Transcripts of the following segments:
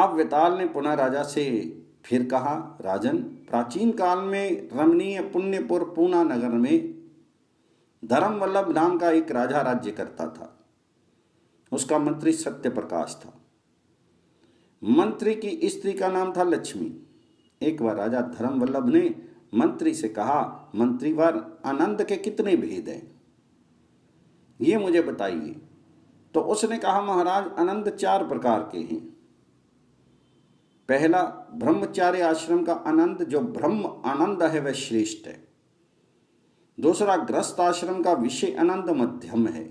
अब वेताल ने पुनः राजा से फिर कहा, राजन, प्राचीन काल में रमणीय पुण्यपुर पूना नगर में धर्मवल्लभ नाम का एक राजा राज्य करता था। उसका मंत्री सत्य प्रकाश था। मंत्री की स्त्री का नाम था लक्ष्मी। एक बार राजा धर्मवल्लभ ने मंत्री से कहा, मंत्रीवर, आनंद के कितने भेद हैं, ये मुझे बताइए। तो उसने कहा, महाराज, आनंद 4 प्रकार के हैं। पहला, ब्रह्मचार्य आश्रम का आनंद, जो ब्रह्म आनंद है, वह श्रेष्ठ है। दूसरा, गृहस्थ आश्रम का विषय आनंद मध्यम है।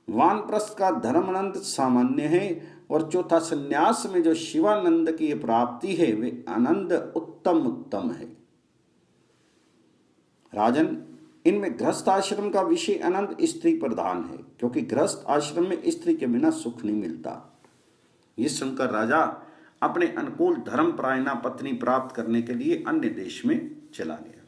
वानप्रस्थ का धर्मानंद सामान्य है। और चौथा, संन्यास में जो शिवानंद की प्राप्ति है, वे आनंद उत्तम है। राजन, इनमें गृहस्थ आश्रम का विषय आनंद स्त्री प्रधान है, क्योंकि गृहस्थ आश्रम में स्त्री के बिना सुख नहीं मिलता। ये सुनकर राजा अपने अनुकूल धर्मपरायणा पत्नी प्राप्त करने के लिए अन्य देश में चला गया,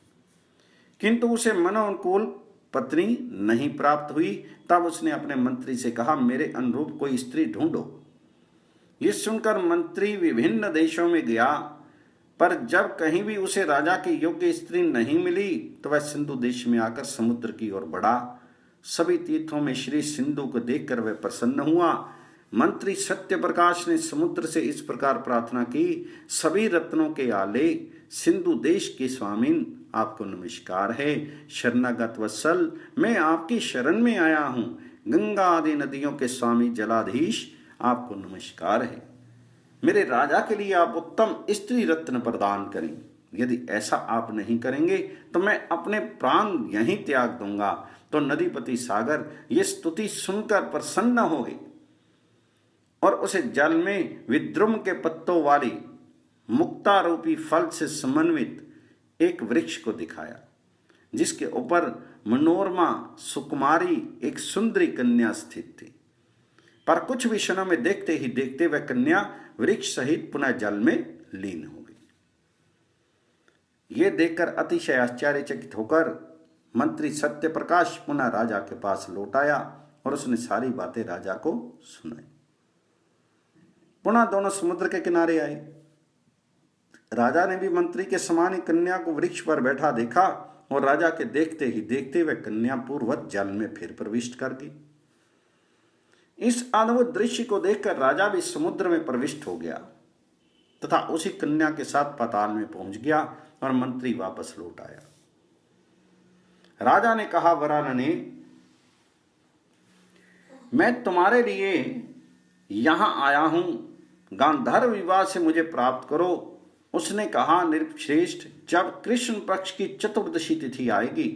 किंतु उसे मनोनुकूल पत्नी नहीं प्राप्त हुई। तब उसने अपने मंत्री से कहा, मेरे अनुरूप कोई स्त्री ढूंढो। ये सुनकर मंत्री विभिन्न देशों में गया, पर जब कहीं भी उसे राजा की योग्य स्त्री नहीं मिली तो वह सिंधु देश में आकर समुद्र की ओर बढ़ा। सभी तीर्थों में श्री सिंधु को देखकर वह प्रसन्न हुआ। मंत्री सत्य प्रकाश ने समुद्र से इस प्रकार प्रार्थना की, सभी रत्नों के आले, सिंधु देश के स्वामिन, आपको नमस्कार है। शरणागत वत्सल, मैं आपकी शरण में आया हूँ। गंगा आदि नदियों के स्वामी जलाधीश, आपको नमस्कार है। मेरे राजा के लिए आप उत्तम स्त्री रत्न प्रदान करें। यदि ऐसा आप नहीं करेंगे तो मैं अपने प्राण यहीं त्याग दूंगा। तो नदीपति सागर ये स्तुति सुनकर प्रसन्न हो गई और उसे जल में विद्रुम के पत्तों वाली मुक्तारूपी फल से समन्वित एक वृक्ष को दिखाया, जिसके ऊपर मनोरमा सुकुमारी एक सुंदरी कन्या स्थित थी। पर कुछ भी क्षणों में देखते ही देखते वह कन्या वृक्ष सहित पुनः जल में लीन हो गई। यह देखकर अतिशय आश्चर्यचकित होकर मंत्री सत्य प्रकाश पुनः राजा के पास लौट आया और उसने सारी बातें राजा को सुनाई। पुनः दोनों समुद्र के किनारे आए। राजा ने भी मंत्री के समान ही कन्या को वृक्ष पर बैठा देखा और राजा के देखते ही देखते वह कन्या पूर्ववत जल में फिर प्रविष्ट कर गई। इस अद्भुत दृश्य को देखकर राजा भी समुद्र में प्रविष्ट हो गया तथा उसी कन्या के साथ पाताल में पहुंच गया और मंत्री वापस लौट आया। राजा ने कहा, वरानने, मैं तुम्हारे लिए यहां आया हूं, गांधर्व विवाह से मुझे प्राप्त करो। उसने कहा, नृपश्रेष्ठ, जब कृष्ण पक्ष की चतुर्दशी तिथि आएगी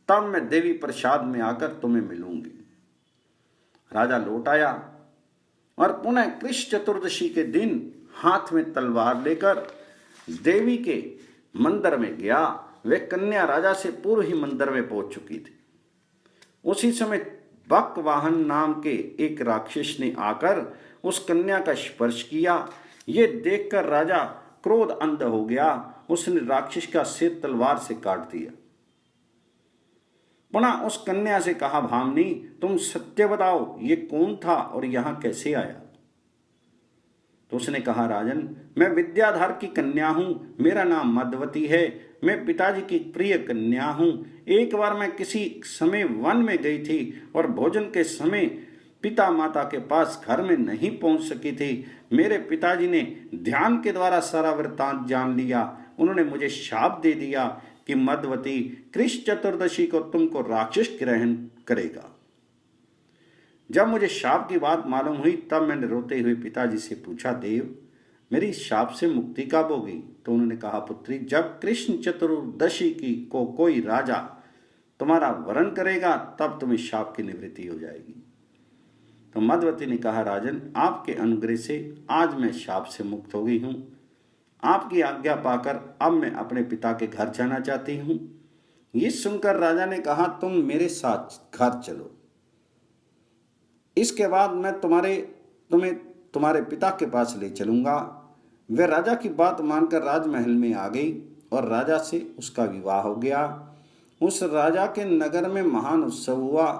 तब मैं देवी प्रसाद में आकर तुम्हें मिलूंगी। राजा लौट आया और पुनः कृष्ण चतुर्दशी के दिन हाथ में तलवार लेकर देवी के मंदिर में गया। वह कन्या राजा से पूर्व ही मंदिर में पहुंच चुकी थी। उसी समय बकवाहन नाम के एक राक्षस ने आकर उस कन्या का स्पर्श किया। ये देखकर राजा क्रोध अंध हो गया। उसने राक्षस का सिर तलवार से काट दिया। पुनः उस कन्या से कहा, भामनी, तुम सत्य बताओ, ये कौन था और यहां कैसे आया? तो उसने कहा, राजन, मैं विद्याधर की कन्या हूं, मेरा नाम मधवती है, मैं पिताजी की प्रिय कन्या हूं। एक बार मैं किसी समय वन में गई थी और भोजन के समय पिता माता के पास घर में नहीं पहुंच सकी थी। मेरे पिताजी ने ध्यान के द्वारा सारा वृत्तांत जान लिया। उन्होंने मुझे शाप दे दिया कि मधवती, कृष्ण चतुर्दशी को तुमको राक्षस ग्रहण करेगा। जब मुझे शाप की बात मालूम हुई तब मैंने रोते हुए पिताजी से पूछा, देव, मेरी शाप से मुक्ति कब होगी? तो उन्होंने कहा, पुत्री, जब कृष्ण चतुर्दशी की को कोई राजा तुम्हारा वरण करेगा तब तुम्हें शाप की निवृत्ति हो जाएगी। तो मधवती ने कहा, राजन, आपके अनुग्रह से आज मैं शाप से मुक्त हो गई हूँ। आपकी आज्ञा पाकर अब मैं अपने पिता के घर जाना चाहती हूँ। ये सुनकर राजा ने कहा, तुम मेरे साथ घर चलो, इसके बाद मैं तुम्हें तुम्हारे पिता के पास ले चलूंगा। वह राजा की बात मानकर राजमहल में आ गई और राजा से उसका विवाह हो गया। उस राजा के नगर में महान उत्सव हुआ।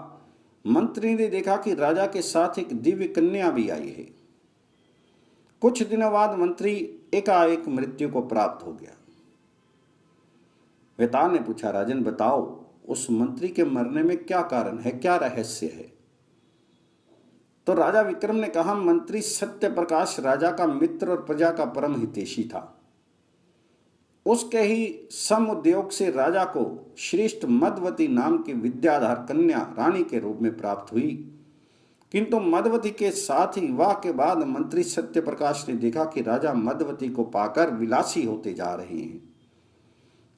मंत्री ने देखा कि राजा के साथ एक दिव्य कन्या भी आई है। कुछ दिनों बाद मंत्री एकाएक मृत्यु को प्राप्त हो गया। वेताल ने पूछा, राजन बताओ, उस मंत्री के मरने में क्या कारण है, क्या रहस्य है? तो राजा विक्रम ने कहा, मंत्री सत्य प्रकाश राजा का मित्र और प्रजा का परम हितैषी था। उसके ही सम उद्योग से राजा को श्रेष्ठ मदवती नाम की विद्याधर कन्या रानी के रूप में प्राप्त हुई। किंतु मदवती के साथ ही विवाह के बाद मंत्री सत्य प्रकाश ने देखा कि राजा मदवती को पाकर विलासी होते जा रहे हैं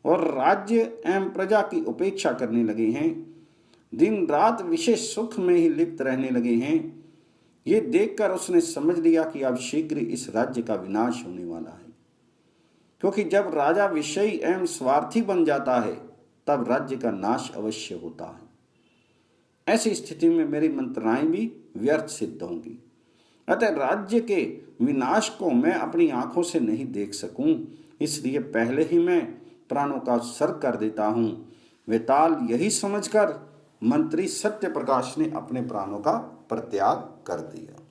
और राज्य एवं प्रजा की उपेक्षा करने लगे हैं, दिन रात विशेष सुख में ही लिप्त रहने लगे हैं। ये देखकर उसने समझ लिया कि अब शीघ्र इस राज्य का विनाश होने वाला है, क्योंकि जब राजा विषयी एवं स्वार्थी बन जाता है तब राज्य का नाश अवश्य होता है। ऐसी स्थिति में मेरी मंत्रणाएं भी व्यर्थ सिद्ध होंगी। अतः राज्य के विनाश को मैं अपनी आंखों से नहीं देख सकूं, इसलिए पहले ही मैं प्राणों का उत्सर्ग कर देता हूं। वेताल यही समझकर मंत्री सत्य प्रकाश ने अपने प्राणों का परित्याग कर दिया।